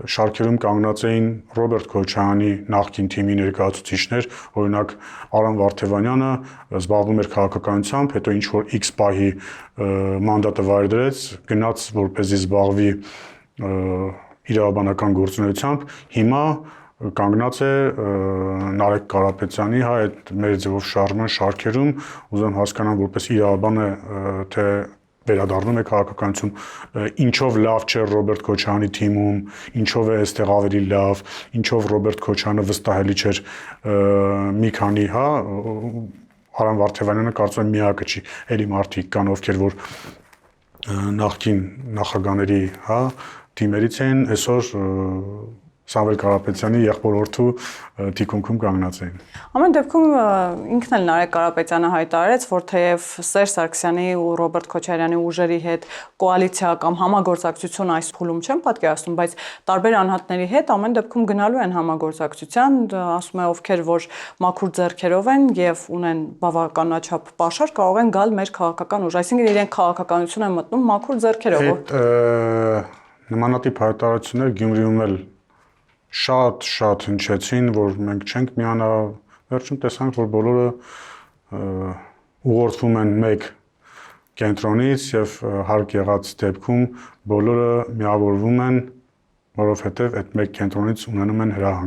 շարքերում կանգնած էին Ռոբերտ Քոչարյանի նախկին թիմի ներկայացուցիչներ, օրինակ Արամ Վարդևանյանը զբաղվում էր քաղաքականությամբ, հետո ինչ որ X պահի մանդատը վայր դրեց, գնաց որպեսզի զբաղվի իրավաբանական գործունեությամբ, հիմա կանգնած է Նարեկ Կարապետյանի այդ մեր ձևով շարժման շարքերում, ուզում հասկանամ որպես իրավաբան է, թե վերադառնում է քաղաքականություն, ինչով լավ չէ Ռոբերտ Քոչարյանի թիմում, ինչով է այստեղ ավելի լավ, ինչով Ռոբերտ Քոչարյանը վստահելի չէր մի քանի, Արամ Վարդևանյանը կարծում եմ միակը չի, էլի մարդիկ կան, ովքեր որ նախկին նախագաների, թիմերից են, այսօր Սամվել Կարապետյանի եղբորորդու թիկունքում կանգնած էին։ Ամեն դեպքում ինքն էլ Նարեկ Կարապետյանը հայտարարեց, որ թեև Սերժ Սարգսյանի ու Ռոբերտ Քոչարյանի ուժերի հետ կոալիցիա կամ համագործակցություն այս փուլում չեն պատկերացնում, բայց տարբեր անհատների հետ ամեն դեպքում գնալու են համագործակցության, ասում է ովքեր որ մաքուր ձեռքերով են եւ ունեն բավականաչափ պաշար, կարող են գալ մեր քաղաքական ուժ, այսինքն իրենք քաղաքականություն են մտնում մաքուր ձեռքերով։ Նմանատիպ հայտարարություններ Գյումրիում էլ շատ հնչեցին, որ մենք չենք միանա, վերջում տեսանք, որ բոլորը ուղղորդվում են մեկ կենտրոնից եւ հարկ եղած դեպքում բոլորը միավորվում են, որովհետեւ այդ մեկ կենտրոնից ունենում են հրահանգ։